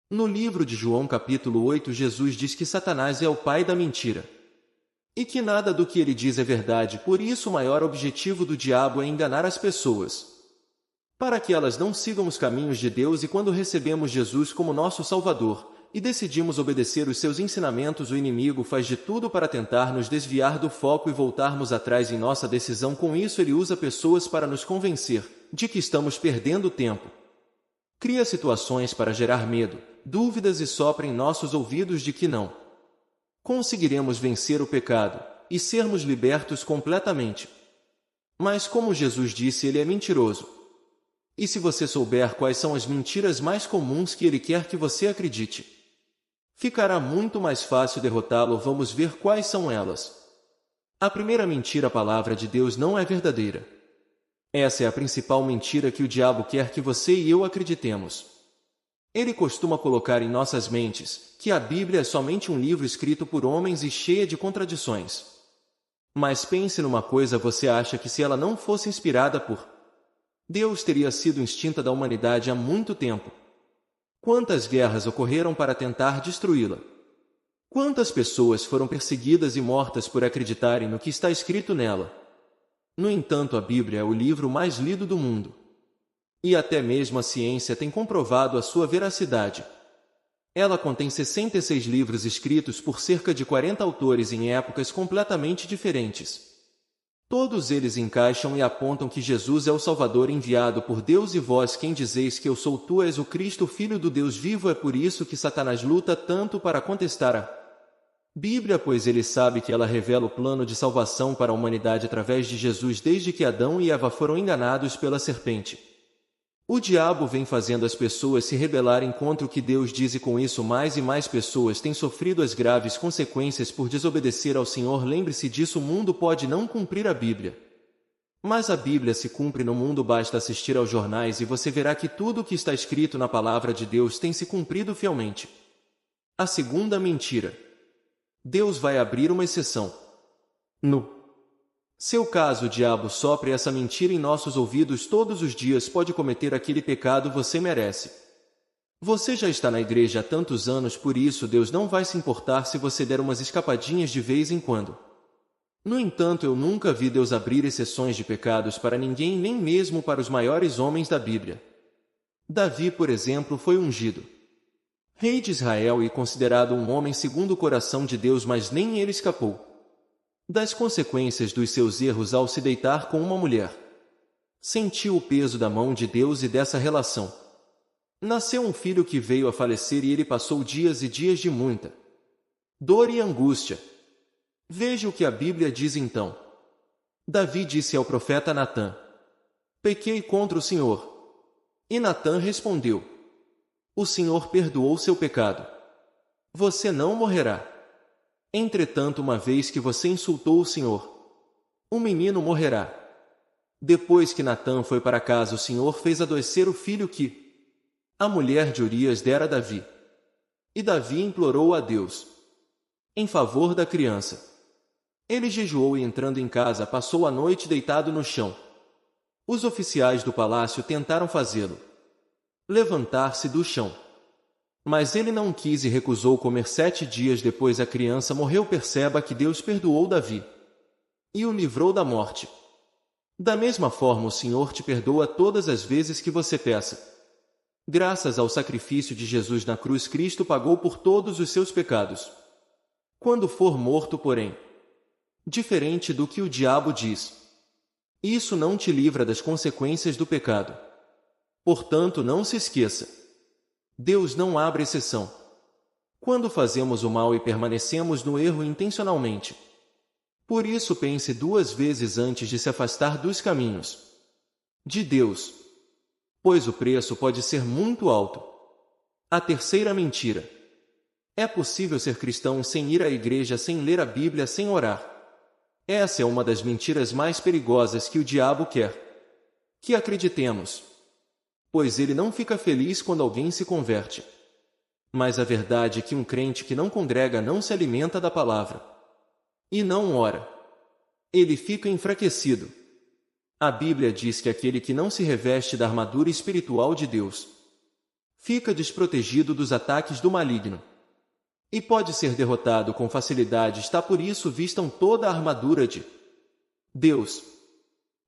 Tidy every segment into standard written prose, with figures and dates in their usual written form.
No livro de João capítulo 8, Jesus diz que Satanás é o pai da mentira. E que nada do que ele diz é verdade, por isso o maior objetivo do diabo é enganar as pessoas, para que elas não sigam os caminhos de Deus. E quando recebemos Jesus como nosso Salvador, e decidimos obedecer os seus ensinamentos, o inimigo faz de tudo para tentar nos desviar do foco e voltarmos atrás em nossa decisão. Com isso ele usa pessoas para nos convencer de que estamos perdendo tempo. Cria situações para gerar medo, dúvidas e sopra em nossos ouvidos de que não conseguiremos vencer o pecado e sermos libertos completamente. Mas como Jesus disse, ele é mentiroso. E se você souber quais são as mentiras mais comuns que ele quer que você acredite, ficará muito mais fácil derrotá-lo. Vamos ver quais são elas. A primeira mentira: a palavra de Deus não é verdadeira. Essa é a principal mentira que o diabo quer que você e eu acreditemos. Ele costuma colocar em nossas mentes que a Bíblia é somente um livro escrito por homens e cheia de contradições. Mas pense numa coisa: você acha que se ela não fosse inspirada por Deus, teria sido extinta da humanidade há muito tempo? Quantas guerras ocorreram para tentar destruí-la? Quantas pessoas foram perseguidas e mortas por acreditarem no que está escrito nela? No entanto, a Bíblia é o livro mais lido do mundo. E até mesmo a ciência tem comprovado a sua veracidade. Ela contém 66 livros escritos por cerca de 40 autores em épocas completamente diferentes. Todos eles encaixam e apontam que Jesus é o Salvador enviado por Deus. E vós, quem dizeis que eu sou? Tu és o Cristo, Filho do Deus vivo. É por isso que Satanás luta tanto para contestar a Bíblia, pois ele sabe que ela revela o plano de salvação para a humanidade através de Jesus desde que Adão e Eva foram enganados pela serpente. O diabo vem fazendo as pessoas se rebelarem contra o que Deus diz, e com isso mais e mais pessoas têm sofrido as graves consequências por desobedecer ao Senhor. Lembre-se disso: o mundo pode não cumprir a Bíblia, mas a Bíblia se cumpre no mundo. Basta assistir aos jornais e você verá que tudo o que está escrito na palavra de Deus tem se cumprido fielmente. A segunda mentira: Deus vai abrir uma exceção. No seu caso, o diabo sopra essa mentira em nossos ouvidos todos os dias. Pode cometer aquele pecado, você merece. Você já está na igreja há tantos anos, por isso Deus não vai se importar se você der umas escapadinhas de vez em quando. No entanto, eu nunca vi Deus abrir exceções de pecados para ninguém, nem mesmo para os maiores homens da Bíblia. Davi, por exemplo, foi ungido rei de Israel e considerado um homem segundo o coração de Deus, mas nem ele escapou das consequências dos seus erros ao se deitar com uma mulher. Sentiu o peso da mão de Deus e dessa relação nasceu um filho que veio a falecer, e ele passou dias e dias de muita dor e angústia. Veja o que a Bíblia diz então. Davi disse ao profeta Natã: pequei contra o Senhor. E Natã respondeu: o Senhor perdoou seu pecado. Você não morrerá. Entretanto, uma vez que você insultou o Senhor, o menino morrerá. Depois que Natã foi para casa, o Senhor fez adoecer o filho que a mulher de Urias dera a Davi. E Davi implorou a Deus em favor da criança. Ele jejuou e, entrando em casa, passou a noite deitado no chão. Os oficiais do palácio tentaram fazê-lo levantar-se do chão, mas ele não quis e recusou comer. 7 dias depois a criança morreu. Perceba que Deus perdoou Davi e o livrou da morte. Da mesma forma, o Senhor te perdoa todas as vezes que você peça. Graças ao sacrifício de Jesus na cruz, Cristo pagou por todos os seus pecados. Quando for morto, porém, diferente do que o diabo diz, isso não te livra das consequências do pecado. Portanto, não se esqueça: Deus não abre exceção. Quando fazemos o mal e permanecemos no erro intencionalmente. Por isso, pense 2 vezes antes de se afastar dos caminhos de Deus, pois o preço pode ser muito alto. A terceira mentira: é possível ser cristão sem ir à igreja, sem ler a Bíblia, sem orar. Essa é uma das mentiras mais perigosas que o diabo quer que acreditemos, pois ele não fica feliz quando alguém se converte. Mas a verdade é que um crente que não congrega não se alimenta da palavra e não ora. Ele fica enfraquecido. A Bíblia diz que aquele que não se reveste da armadura espiritual de Deus fica desprotegido dos ataques do maligno. E pode ser derrotado com facilidade. Está por isso vistam toda a armadura de Deus,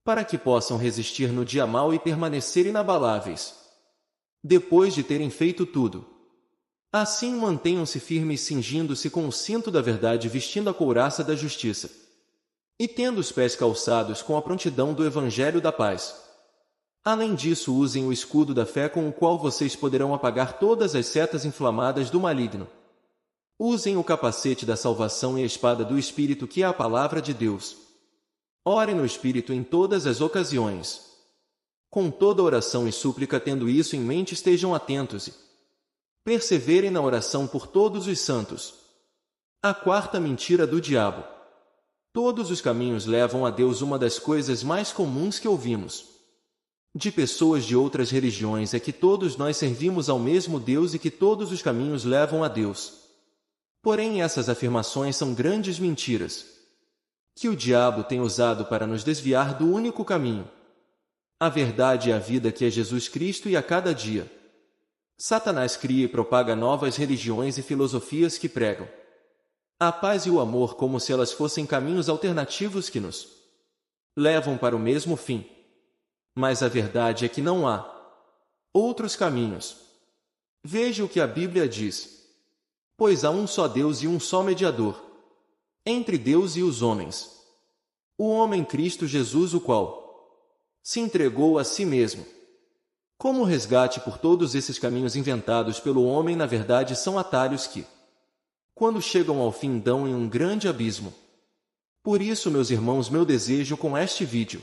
para que possam resistir no dia mau e permanecer inabaláveis. Depois de terem feito tudo, assim mantenham-se firmes, cingindo-se com o cinto da verdade, vestindo a couraça da justiça, e tendo os pés calçados com a prontidão do evangelho da paz. Além disso, usem o escudo da fé, com o qual vocês poderão apagar todas as setas inflamadas do maligno. Usem o capacete da salvação e a espada do Espírito, que é a palavra de Deus. Orem no Espírito em todas as ocasiões. Com toda oração e súplica, tendo isso em mente, estejam atentos e perseverem na oração por todos os santos. A quarta mentira do diabo. Todos os caminhos levam a Deus. Uma das coisas mais comuns que ouvimos de pessoas de outras religiões é que todos nós servimos ao mesmo Deus e que todos os caminhos levam a Deus. Porém, essas afirmações são grandes mentiras que o diabo tem usado para nos desviar do único caminho. A verdade é a vida, que é Jesus Cristo, e a cada dia Satanás cria e propaga novas religiões e filosofias que pregam a paz e o amor como se elas fossem caminhos alternativos que nos levam para o mesmo fim. Mas a verdade é que não há outros caminhos. Veja o que a Bíblia diz. Pois há um só Deus e um só mediador entre Deus e os homens, o homem Cristo Jesus, o qual se entregou a si mesmo como resgate por todos. Esses caminhos inventados pelo homem, na verdade, são atalhos que, quando chegam ao fim, dão em um grande abismo. Por isso, meus irmãos, meu desejo com este vídeo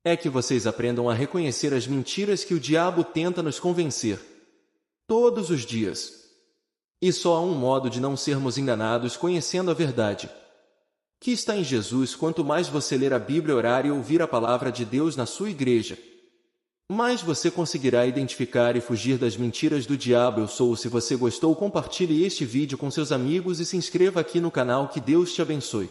é que vocês aprendam a reconhecer as mentiras que o diabo tenta nos convencer todos os dias. E só há um modo de não sermos enganados: conhecendo a verdade que está em Jesus. Quanto mais você ler a Bíblia, orar e ouvir a palavra de Deus na sua igreja, mais você conseguirá identificar e fugir das mentiras do diabo. Eu sou. Se você gostou, compartilhe este vídeo com seus amigos e se inscreva aqui no canal. Que Deus te abençoe.